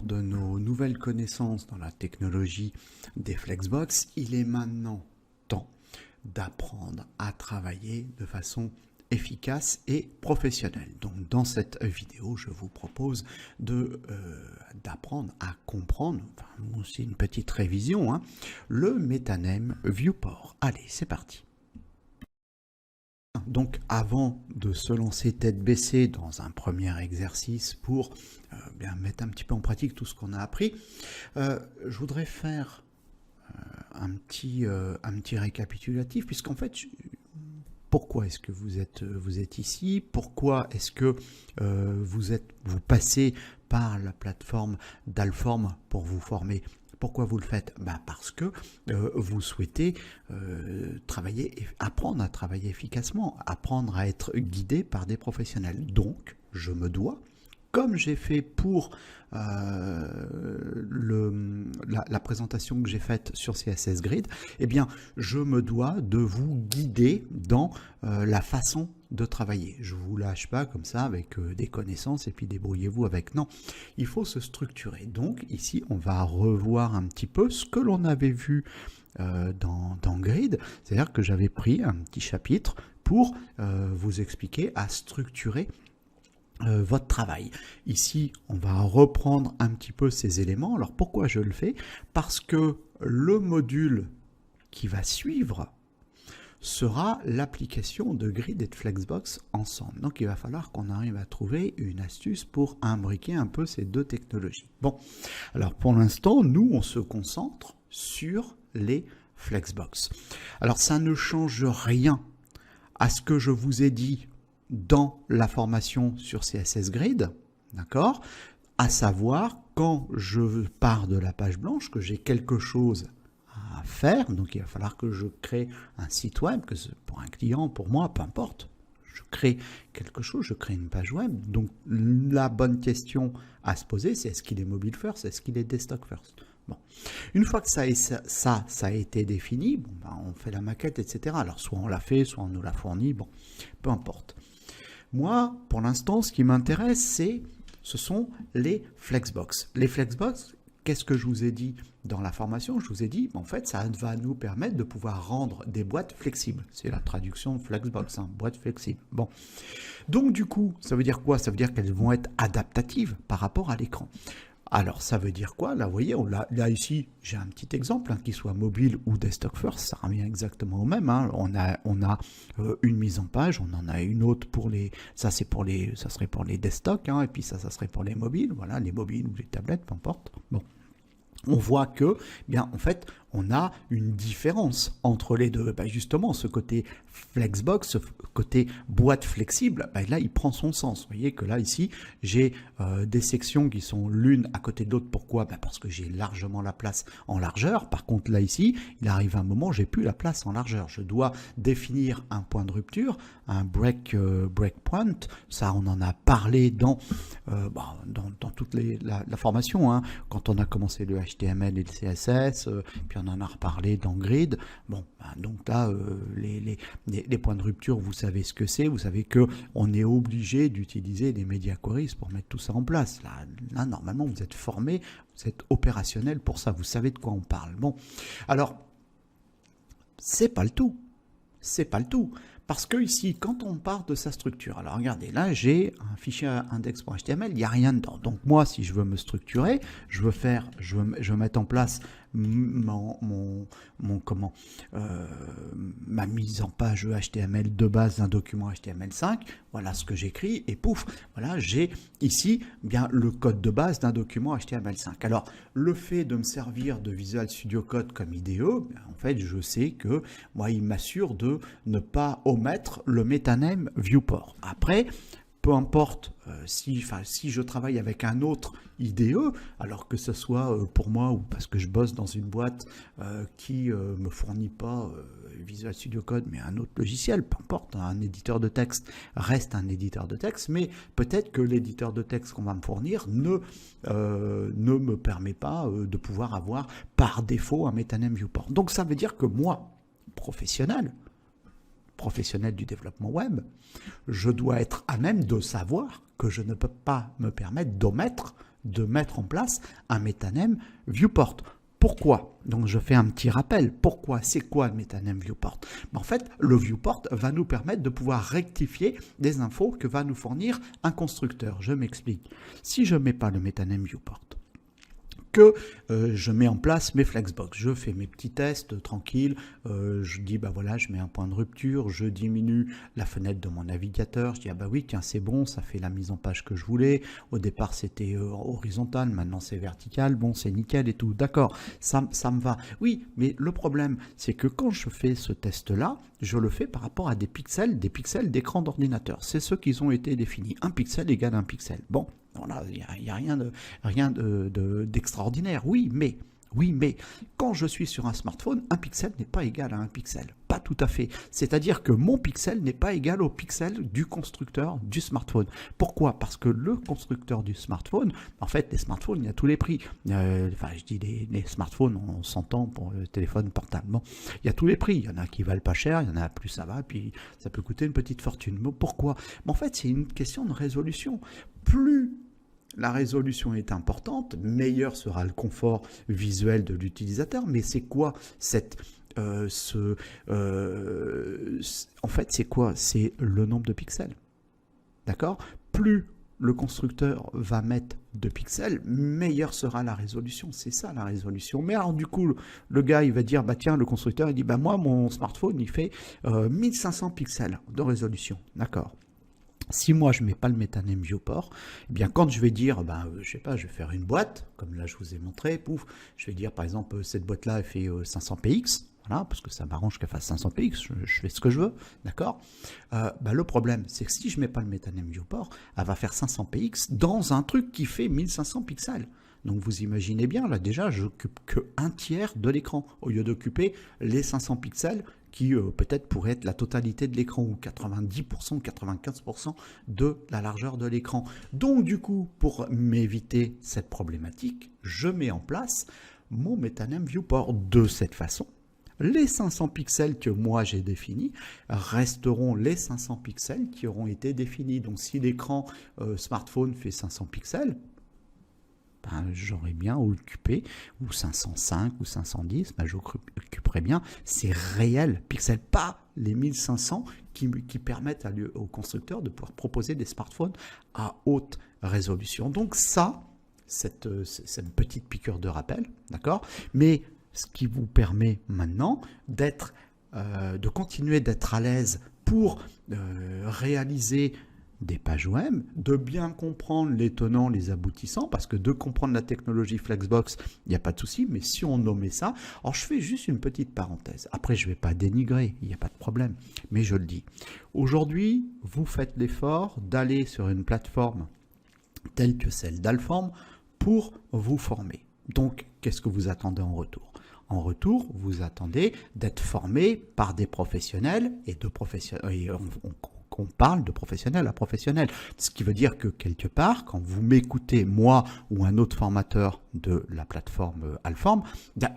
de nos nouvelles connaissances dans la technologie des Flexbox, il est maintenant temps d'apprendre à travailler de façon efficace et professionnelle. Donc dans cette vidéo, je vous propose d'apprendre à comprendre, enfin, c'est une petite révision, hein, le MetaName Viewport. Allez, c'est parti. Donc avant de se lancer tête baissée dans un premier exercice pour bien mettre un petit peu en pratique tout ce qu'on a appris, je voudrais faire un petit récapitulatif, puisqu'en fait, pourquoi est-ce que vous êtes ici? Pourquoi est-ce que vous passez par la plateforme d'Alform pour vous former? Pourquoi vous le faites? Parce que vous souhaitez apprendre à travailler efficacement, apprendre à être guidé par des professionnels. Donc, je me dois, comme j'ai fait pour la présentation que j'ai faite sur CSS Grid, eh bien, je me dois de vous guider dans la façon de travailler. Je ne vous lâche pas comme ça avec des connaissances et puis débrouillez-vous avec. Non, il faut se structurer. Donc ici, on va revoir un petit peu ce que l'on avait vu dans Grid. C'est-à-dire que j'avais pris un petit chapitre pour vous expliquer à structurer votre travail. Ici, on va reprendre un petit peu ces éléments. Alors pourquoi je le fais? Parce que le module qui va suivre sera l'application de Grid et de Flexbox ensemble. Donc il va falloir qu'on arrive à trouver une astuce pour imbriquer un peu ces deux technologies. Bon, alors pour l'instant, nous, on se concentre sur les Flexbox. Alors ça ne change rien à ce que je vous ai dit dans la formation sur CSS Grid, d'accord? À savoir, quand je pars de la page blanche, que j'ai quelque chose à faire, donc il va falloir que je crée un site web, que c'est pour un client, pour moi, peu importe. Je crée quelque chose, je crée une page web. Donc la bonne question à se poser, c'est est-ce qu'il est mobile first, est-ce qu'il est desktop first? Bon. Une fois que ça a été défini, bon, on fait la maquette, etc. Alors soit on l'a fait, soit on nous l'a fourni, bon, peu importe. Moi, pour l'instant, ce qui m'intéresse, ce sont les Flexbox. Les Flexbox, qu'est-ce que je vous ai dit dans la formation? Je vous ai dit, en fait, ça va nous permettre de pouvoir rendre des boîtes flexibles. C'est la traduction de Flexbox, hein, boîte flexible. Bon. Donc, du coup, ça veut dire quoi? Ça veut dire qu'elles vont être adaptatives par rapport à l'écran. Alors, ça veut dire quoi? Là, vous voyez, là ici, j'ai un petit exemple, hein, qu'il soit mobile ou desktop first, ça revient exactement au même. Hein. On a une mise en page, on en a une autre pour les... Ça serait pour les desktops, hein, et puis ça serait pour les mobiles, voilà, les mobiles ou les tablettes, peu importe. Bon. On voit que, bien, en fait, on a une différence entre les deux. Justement, ce côté Flexbox, ce côté boîte flexible, là, il prend son sens. Vous voyez que là, ici, j'ai des sections qui sont l'une à côté de l'autre. Pourquoi? Parce que j'ai largement la place en largeur. Par contre, là, ici, il arrive un moment, j'ai plus la place en largeur. Je dois définir un point de rupture, un breakpoint. Ça, on en a parlé dans toute la formation, hein, quand on a commencé le HTML et le CSS, puis on en a reparlé dans Grid. Bon, donc là, les points de rupture, vous savez ce que c'est. Vous savez qu'on est obligé d'utiliser les media queries pour mettre tout ça en place. Là, normalement, vous êtes formé, vous êtes opérationnel pour ça. Vous savez de quoi on parle. Bon, alors, c'est pas le tout. C'est pas le tout. Parce que ici, quand on part de sa structure, alors regardez, là j'ai un fichier index.html, il n'y a rien dedans. Donc moi, si je veux me structurer, je veux mettre en place ma mise en page HTML de base d'un document HTML5. Voilà ce que j'écris et pouf, voilà, j'ai ici bien le code de base d'un document HTML5. Alors, le fait de me servir de Visual Studio Code comme IDE, en fait, je sais que moi, il m'assure de ne pas omettre le MetaName Viewport. Après, peu importe si je travaille avec un autre IDE, alors que ce soit pour moi ou parce que je bosse dans une boîte qui me fournit pas Visual Studio Code, mais un autre logiciel, peu importe, un éditeur de texte reste un éditeur de texte, mais peut-être que l'éditeur de texte qu'on va me fournir ne me permet pas de pouvoir avoir par défaut un MetaName Viewport. Donc ça veut dire que moi, professionnel du développement web, je dois être à même de savoir que je ne peux pas me permettre d'omettre de mettre en place un Metaname Viewport. Pourquoi? Donc je fais un petit rappel. Pourquoi? C'est quoi le Metaname Viewport? En fait, le Viewport va nous permettre de pouvoir rectifier des infos que va nous fournir un constructeur. Je m'explique. Si je ne mets pas le Metaname Viewport, que je mets en place mes Flexbox, je fais mes petits tests tranquilles, je dis bah voilà, je mets un point de rupture, je diminue la fenêtre de mon navigateur, je dis ah bah oui tiens c'est bon, ça fait la mise en page que je voulais, au départ c'était horizontal, maintenant c'est vertical, bon c'est nickel et tout, d'accord, ça me va. Oui, mais le problème c'est que quand je fais ce test là, je le fais par rapport à des pixels d'écran d'ordinateur, c'est ceux qui ont été définis, un pixel égale un pixel, bon. Voilà, il n'y a rien d'extraordinaire. Oui, mais quand je suis sur un smartphone, un pixel n'est pas égal à un pixel. Pas tout à fait. C'est-à-dire que mon pixel n'est pas égal au pixel du constructeur du smartphone. Pourquoi? Parce que le constructeur du smartphone, en fait, les smartphones, il y a tous les prix. Enfin, je dis les smartphones, on s'entend pour le téléphone portable. Bon, il y a tous les prix. Il y en a qui valent pas cher, il y en a plus ça va, puis ça peut coûter une petite fortune. Mais pourquoi? En fait, c'est une question de résolution. Plus la résolution est importante, meilleur sera le confort visuel de l'utilisateur. Mais c'est quoi en fait, c'est quoi? C'est le nombre de pixels. D'accord? Plus le constructeur va mettre de pixels, meilleure sera la résolution. C'est ça la résolution. Mais alors du coup, le gars, il va dire, bah tiens, le constructeur, il dit, bah moi, mon smartphone, il fait 1500 pixels de résolution. D'accord? Si moi je ne mets pas le Metaname Viewport, eh bien quand je vais dire, je sais pas, je vais faire une boîte, comme là je vous ai montré, pouf, je vais dire par exemple cette boîte-là elle fait 500 px, voilà, parce que ça m'arrange qu'elle fasse 500 px, je fais ce que je veux, d'accord. Le problème, c'est que si je ne mets pas le Metaname Viewport, elle va faire 500 px dans un truc qui fait 1500 pixels. Donc vous imaginez bien, là déjà, j'occupe que un tiers de l'écran, au lieu d'occuper les 500 pixels qui peut-être pourrait être la totalité de l'écran, ou 90%, 95% de la largeur de l'écran. Donc du coup, pour m'éviter cette problématique, je mets en place mon Metaname Viewport de cette façon. Les 500 pixels que moi j'ai définis resteront les 500 pixels qui auront été définis. Donc si l'écran smartphone fait 500 pixels, j'aurais bien occupé, ou 505 ou 510, j'occuperai bien ces réels pixels, pas les 1500 qui permettent au constructeur de pouvoir proposer des smartphones à haute résolution. Donc ça, c'est une petite piqûre de rappel, d'accord? Mais ce qui vous permet maintenant de continuer d'être à l'aise pour réaliser des pages web, de bien comprendre les tenants, les aboutissants, parce que de comprendre la technologie Flexbox, il n'y a pas de souci, mais si on nommait ça, alors je fais juste une petite parenthèse, après je ne vais pas dénigrer, il n'y a pas de problème, mais je le dis. Aujourd'hui, vous faites l'effort d'aller sur une plateforme telle que celle d'Alform pour vous former. Donc, qu'est-ce que vous attendez en retour? En retour, vous attendez d'être formé par des professionnels et de professionnels. On parle de professionnel à professionnel. Ce qui veut dire que quelque part, quand vous m'écoutez, moi ou un autre formateur de la plateforme Alform,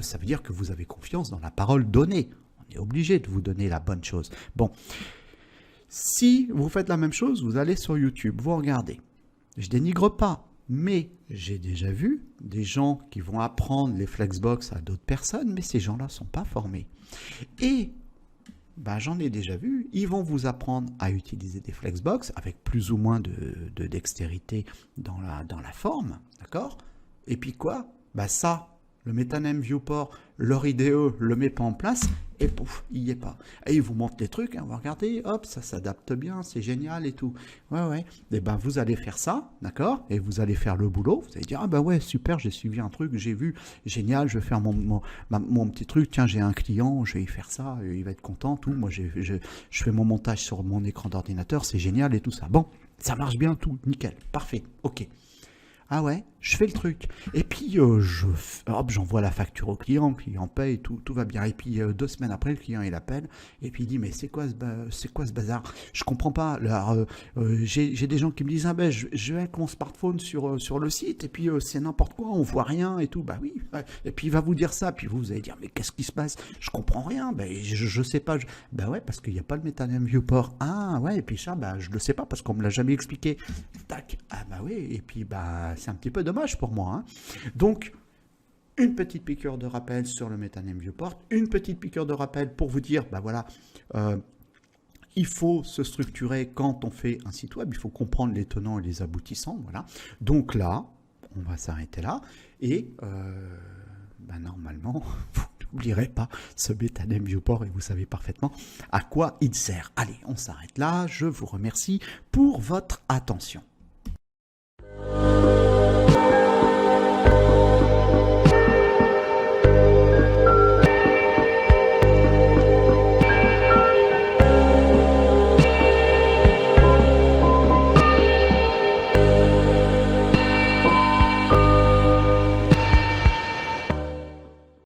ça veut dire que vous avez confiance dans la parole donnée. On est obligé de vous donner la bonne chose. Bon, si vous faites la même chose, vous allez sur YouTube, vous regardez. Je dénigre pas, mais j'ai déjà vu des gens qui vont apprendre les Flexbox à d'autres personnes, mais ces gens-là ne sont pas formés. Et j'en ai déjà vu, ils vont vous apprendre à utiliser des Flexbox avec plus ou moins de dextérité dans la forme, d'accord? Et puis quoi? Ça, le Metaname Viewport, leur IDE le met pas en place, et pouf, il n'y est pas. Et ils vous montrent des trucs, vous regardez, hop, ça s'adapte bien, c'est génial et tout. Ouais. Et vous allez faire ça, d'accord? Et vous allez faire le boulot, vous allez dire, ouais, super, j'ai suivi un truc, j'ai vu, génial, je vais faire mon petit truc, tiens, j'ai un client, je vais y faire ça, il va être content, tout. Moi, je fais mon montage sur mon écran d'ordinateur, c'est génial et tout ça. Bon, ça marche bien, tout, nickel, parfait, ok. Ah ouais, je fais le truc. Et puis, j'envoie la facture au client paye, tout va bien. Et puis, 2 semaines après, le client, il appelle, et puis il dit, mais c'est quoi ce bazar? Je comprends pas. Alors, j'ai des gens qui me disent, je vais avec mon smartphone sur le site, et puis c'est n'importe quoi, on voit rien et tout. Oui. Et puis, il va vous dire ça, puis vous allez dire, mais qu'est-ce qui se passe? Je comprends rien. Je sais pas. Ouais, parce qu'il n'y a pas le Metaname Viewport. Ah ouais, et puis ça, je le sais pas, parce qu'on me l'a jamais expliqué. Tac. Ah oui, et puis, c'est un petit peu dommage. dommage pour moi, hein. Donc, une petite piqûre de rappel sur le Metaname Viewport, une petite piqûre de rappel pour vous dire, ben voilà, il faut se structurer quand on fait un site web, il faut comprendre les tenants et les aboutissants, voilà. Donc là, on va s'arrêter là, et normalement, vous n'oublierez pas ce Metaname Viewport et vous savez parfaitement à quoi il sert. Allez, on s'arrête là, je vous remercie pour votre attention.